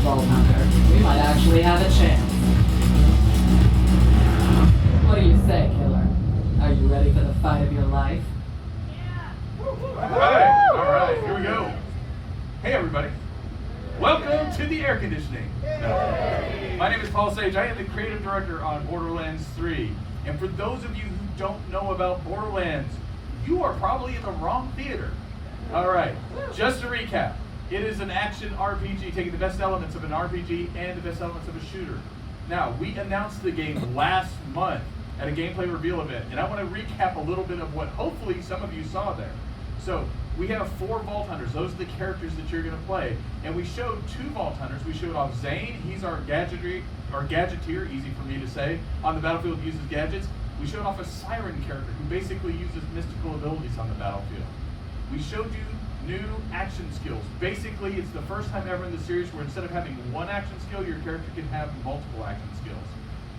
Vault Hunter, we might actually have a chance. What do you say, killer? Are you ready for the fight of your life? Alright, here we go. Hey everybody, welcome to the air conditioning. My name is Paul Sage. I am the creative director on Borderlands 3. And for those of you who don't know about Borderlands, you are probably in the wrong theater. Alright, just to recap, it is an action RPG, taking the best elements of an RPG and the best elements of a shooter. Now, we announced the game last month at a gameplay reveal event, and I want to recap a little bit of what hopefully some of you saw there. So, we have 4 Vault Hunters. Those are the characters that you're going to play. And we showed 2 Vault Hunters. We showed off Zane. He's our gadgeteer, easy for me to say. On the battlefield, uses gadgets. We showed off a Siren character who basically uses mystical abilities on the battlefield. We showed you new action skills. Basically, it's the first time ever in the series where instead of having one action skill, your character can have multiple action skills.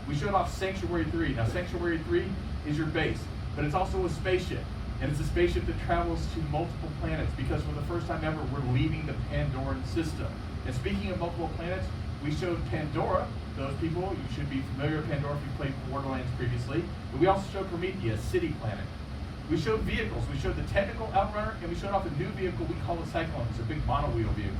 We showed off Sanctuary 3. Now, Sanctuary 3 is your base, but it's also a spaceship. And it's a spaceship that travels to multiple planets because for the first time ever, we're leaving the Pandoran system. And speaking of multiple planets, we showed Pandora. Those people, you should be familiar with Pandora if you played Borderlands previously. But we also showed Promethea, city planet. We showed vehicles. We showed the technical Outrunner, and we showed off a new vehicle we call the Cyclone. It's a big monowheel vehicle.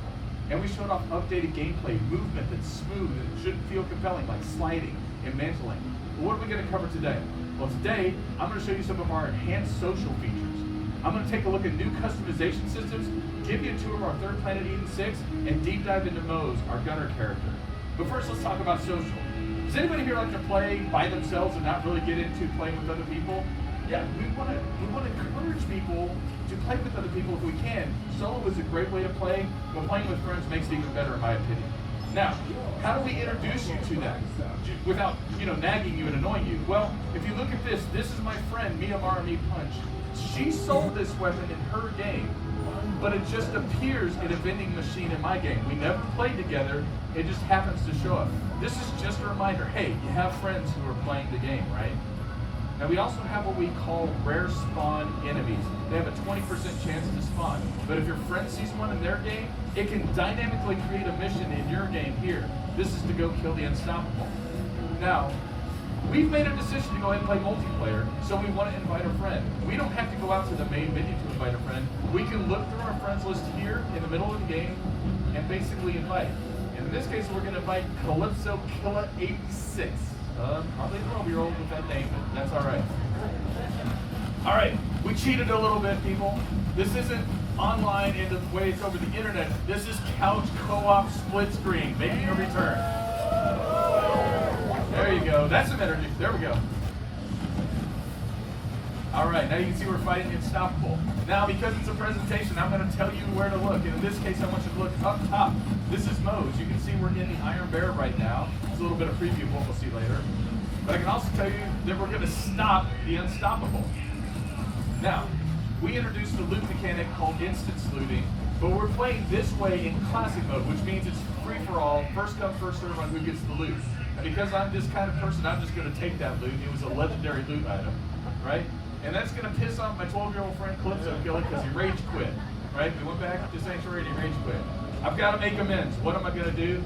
And we showed off updated gameplay, movement that's smooth and it shouldn't feel compelling, like sliding and mantling. But what are we going to cover today? Well, today, I'm going to show you some of our enhanced social features. I'm going to take a look at new customization systems, give you a tour of our third planet, Eden 6, and deep dive into Moze, our gunner character. But first, let's talk about social. Does anybody here like to play by themselves and not really get into playing with other people? Yeah, we want to encourage people to play with other people if we can. Solo is a great way to play, but playing with friends makes it even better in my opinion. Now, how do we introduce you to that without, nagging you and annoying you? Well, if you look at this, this is my friend, Miyamara Me Punch. She sold this weapon in her game, but it just appears in a vending machine in my game. We never played together, it just happens to show up. This is just a reminder, hey, you have friends who are playing the game, right? Now we also have what we call rare spawn enemies. They have a 20% chance to spawn. But if your friend sees one in their game, it can dynamically create a mission in your game here. This is to go kill the Unstoppable. Now, we've made a decision to go ahead and play multiplayer, so we want to invite a friend. We don't have to go out to the main menu to invite a friend. We can look through our friends list here in the middle of the game and basically invite. And in this case, we're going to invite Calypso Killa 86. Probably a 12-year-old with that name, but that's all right. All right, we cheated a little bit, people. This isn't online in the way it's over the internet. This is couch co-op split screen, making a return. There you go. That's some energy. There we go. All right, now you can see we're fighting the Unstoppable. Now, because it's a presentation, I'm going to tell you where to look. And in this case, I want you to look up top. This is Moze. You can see we're in the Iron Bear right now. It's a little bit of preview of what we'll see later. But I can also tell you that we're going to stop the Unstoppable. Now, we introduced a loot mechanic called instance looting, but we're playing this way in classic mode, which means it's free-for-all, first come, first serve on who gets the loot. And because I'm this kind of person, I'm just going to take that loot. It was a legendary loot item, right? And that's going to piss off my 12-year-old friend Calypso Killa because he rage quit, right? We went back to Sanctuary and he rage quit. I've got to make amends. What am I going to do?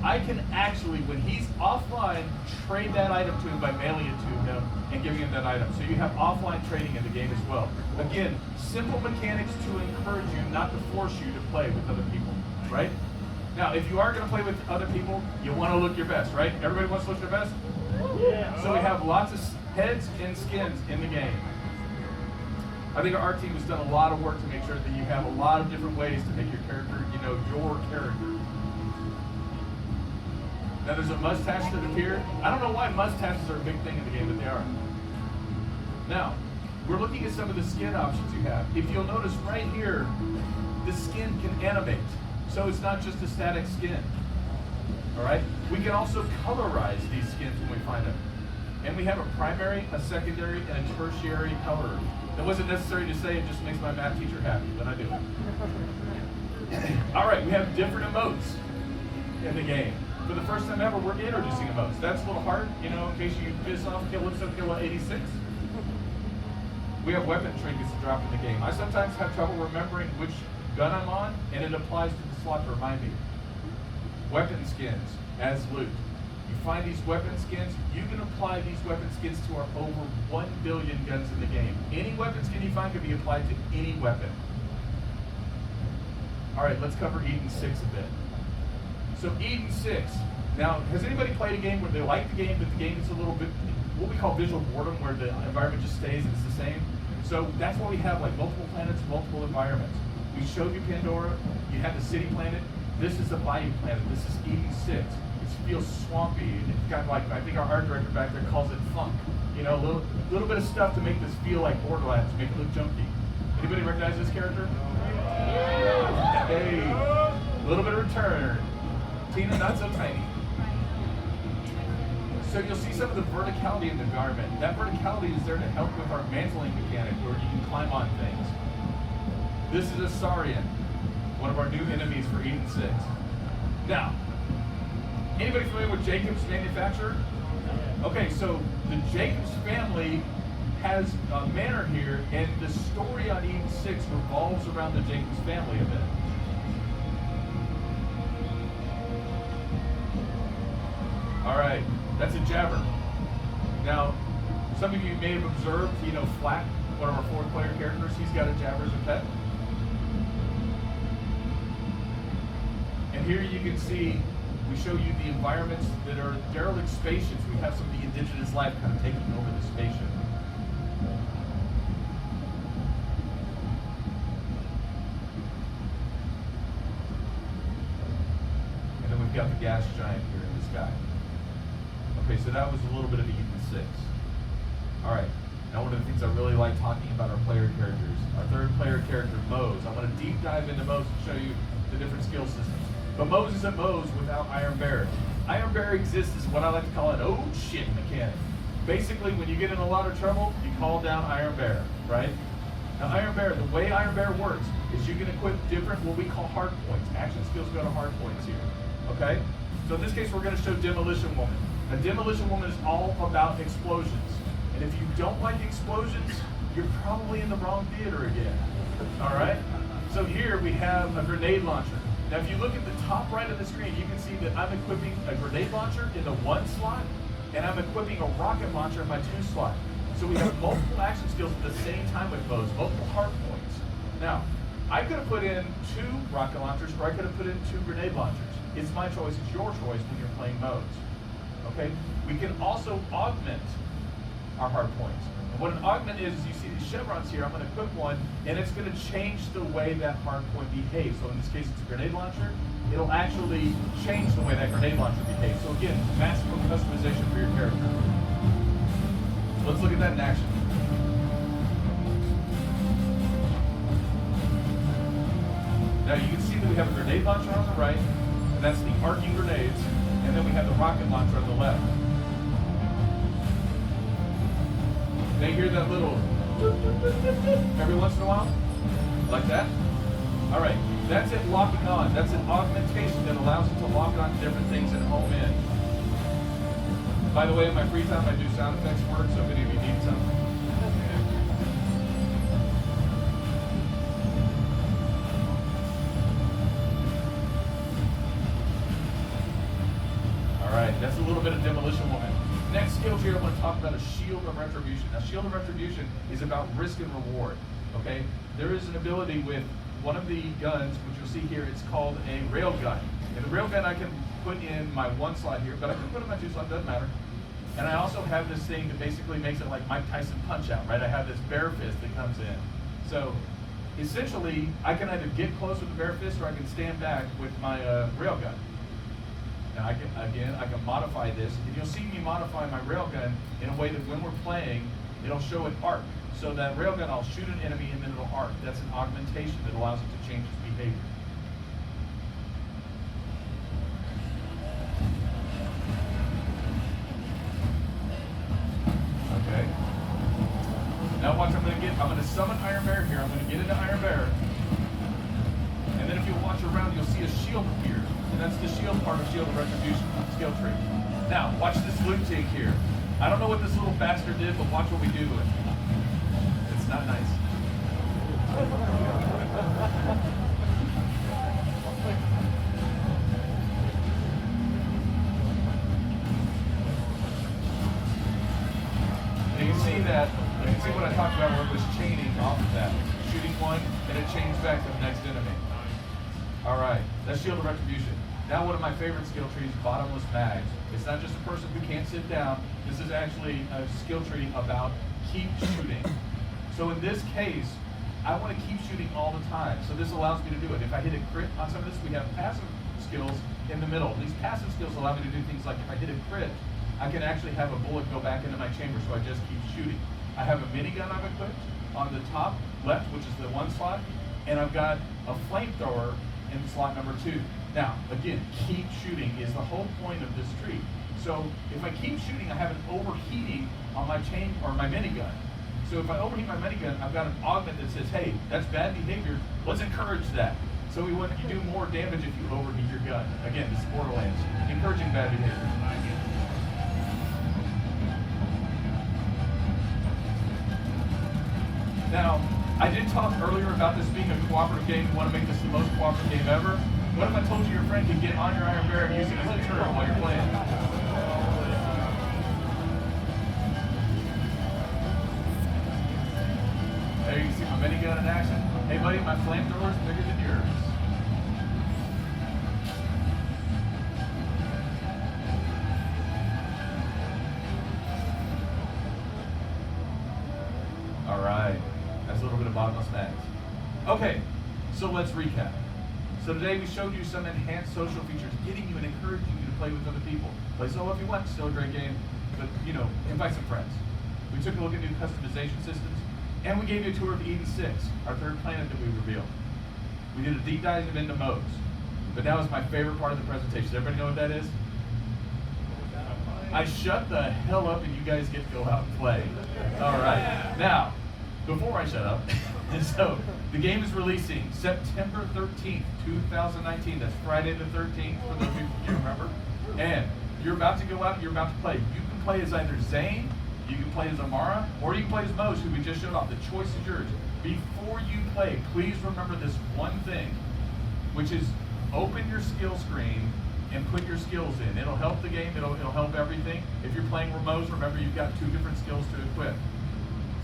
I can actually, when he's offline, trade that item to him by mailing it to him and giving him that item. So you have offline trading in the game as well. Again, simple mechanics to encourage you, not to force you to play with other people, right? Now, if you are going to play with other people, you want to look your best, right? Everybody wants to look their best? Yeah. So we have lots of heads and skins in the game. I think our art team has done a lot of work to make sure that you have a lot of different ways to make your character, your character. Now there's a mustache that appeared. I don't know why mustaches are a big thing in the game, but they are. Now, we're looking at some of the skin options you have. If you'll notice right here, the skin can animate. So it's not just a static skin. All right? We can also colorize these skins when we find them. And we have a primary, a secondary, and a tertiary color. That wasn't necessary to say, it just makes my math teacher happy, but I do. All right, we have different emotes in the game. For the first time ever, we're introducing emotes. That's a little hard, in case you piss off Calypso Killa 86. We have weapon trinkets to drop in the game. I sometimes have trouble remembering which gun I'm on, and it applies to the slot to remind me. weapon skins as loot. You find these weapon skins, you can apply these weapon skins to our over 1 billion guns in the game. Any weapon skin you find can be applied to any weapon. All right, let's cover Eden 6 a bit. So Eden 6, now has anybody played a game where they like the game, but the game is a little bit, what we call visual boredom, where the environment just stays and it's the same? So that's why we have like multiple planets, multiple environments. We showed you Pandora, you have the city planet, this is the Bayou planet, this is Eden 6. It feels swampy, it's got like, I think our art director back there calls it funk. You know, a little bit of stuff to make this feel like Borderlands, make it look junky. Anybody recognize this character? Hey, a little bit of return. Tina, not so tiny. So you'll see some of the verticality in the environment. That verticality is there to help with our mantling mechanic, where you can climb on things. This is a Saurian, one of our new enemies for Eden 6. Now, anybody familiar with Jacob's manufacturer? Okay, so the Jacobs family has a manor here, and the story on Eden 6 revolves around the Jacobs family a bit. All right, that's a jabber. Now, some of you may have observed, you know, Flack, one of our 4th player characters, he's got a jabber as a pet. And here you can see, we show you the environments that are derelict spaceships. We have some of the indigenous life kind of taking over the spaceship. And then we've got the gas giant here in the sky. Okay, so that was a little bit of Eden 6. All right, now one of the things I really like talking about our player characters. Our 3rd player character, Moze. I'm going to deep dive into Moze and show you the different skill systems. But Moze isn't Moze without Iron Bear. Iron Bear exists as what I like to call an oh shit mechanic. Basically, when you get in a lot of trouble, you call down Iron Bear, right? Now Iron Bear, the way Iron Bear works is you can equip different, what we call hard points. Action skills go to hard points here, okay? So in this case, we're going to show Demolition Woman. Now Demolition Woman is all about explosions. And if you don't like explosions, you're probably in the wrong theater again, all right? So here we have a grenade launcher. Now if you look at the top right of the screen, you can see that I'm equipping a grenade launcher in the 1 slot, and I'm equipping a rocket launcher in my 2 slot. So we have multiple action skills at the same time with Moze, multiple hard points. Now, I could have put in 2 rocket launchers, or I could have put in 2 grenade launchers. It's my choice, it's your choice when you're playing Moze. Okay? We can also augment our hard points. And what an augment is you see these chevrons here, I'm going to equip one, and it's going to change the way that hard point behaves. So in this case, it's a grenade launcher. It'll actually change the way that grenade launcher behaves. So again, massive customization for your character. So let's look at that in action. Now you can see that we have a grenade launcher on the right, and that's the arcing grenades, and then we have the rocket launcher on the left. They hear that little every once in a while? Like that? All right, that's it locking on. That's an augmentation that allows it to lock on to different things and home in. By the way, in my free time, I do sound effects work, so if any of you need some. All right, that's a little bit of Demolition Woman. Next skill here, I want to talk about a Shield of Retribution. Now, Shield of Retribution is about risk and reward, okay? There is an ability with one of the guns, which you'll see here, it's called a railgun. And the railgun I can put in my 1 slot here, but I can put it in my 2 slot, doesn't matter. And I also have this thing that basically makes it like Mike Tyson Punch-Out, right? I have this bear fist that comes in. So, essentially, I can either get close with the bear fist or I can stand back with my railgun. Now I can modify this, and you'll see me modify my railgun in a way that when we're playing, it'll show an arc. So that railgun, I'll shoot an enemy and then it'll arc. That's an augmentation that allows it to change its behavior. Okay. Now watch, I'm gonna summon Iron Bear here. I'm gonna get into Iron Bear. And then if you watch around, you'll see a shield appear. And that's the shield part of Shield of Retribution skill tree. Now, watch this loot tank here. I don't know what this little bastard did, but watch what we do to it. It's not nice. that, you can see what I talked about where it was chaining off of that. Shooting one, and it chains back to the next enemy. All right, that's Shield of Retribution. Now one of my favorite skill trees, Bottomless Mags. It's not just a person who can't sit down. This is actually a skill tree about keep shooting. So in this case, I want to keep shooting all the time. So this allows me to do it. If I hit a crit on some of this, we have passive skills in the middle. These passive skills allow me to do things like if I hit a crit, I can actually have a bullet go back into my chamber, so I just keep shooting. I have a minigun I've equipped on the top left, which is the one slot, and I've got a flamethrower in slot number 2. Now, again, keep shooting is the whole point of this tree. So if I keep shooting, I have an overheating on my chain or my minigun. So if I overheat my minigun, I've got an augment that says, hey, that's bad behavior, let's encourage that. So we want you to do more damage if you overheat your gun. Again, this is Borderlands, encouraging bad behavior. Now, I did talk earlier about this being a cooperative game. You want to make this the most cooperative game ever. What if I told you your friend could get on your Iron Bear and use it as a turret while you're playing? There you can see my minigun in action. Hey buddy, my flamethrower is bigger than yours. All right, that's a little bit of bottomless mags. Okay, so let's recap. So today we showed you some enhanced social features, getting you and encouraging you to play with other people. Play solo if you want, still a great game, but you know, invite some friends. We took a look at new customization systems, and we gave you a tour of Eden 6, our third planet that we revealed. We did a deep dive into Moze, but now is my favorite part of the presentation. Does everybody know what that is? I shut the hell up and you guys get to go out and play. All right, now, before I shut up, so the game is releasing September 13th, 2019. That's Friday the 13th, for those people who remember. And you're about to go out and you're about to play. You can play as either Zane, you can play as Amara, or you can play as Moze, who we just showed off. The choice is yours. Before you play, please remember this one thing, which is open your skill screen and put your skills in. It'll help the game, it'll help everything. If you're playing Moze, remember you've got 2 different skills to equip.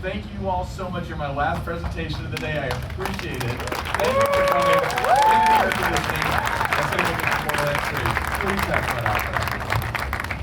Thank you all so much. You're my last presentation of the day. I appreciate it. Thank you for coming. Thank you for listening. Let's take a look at Borderlands 3. Please have fun out there.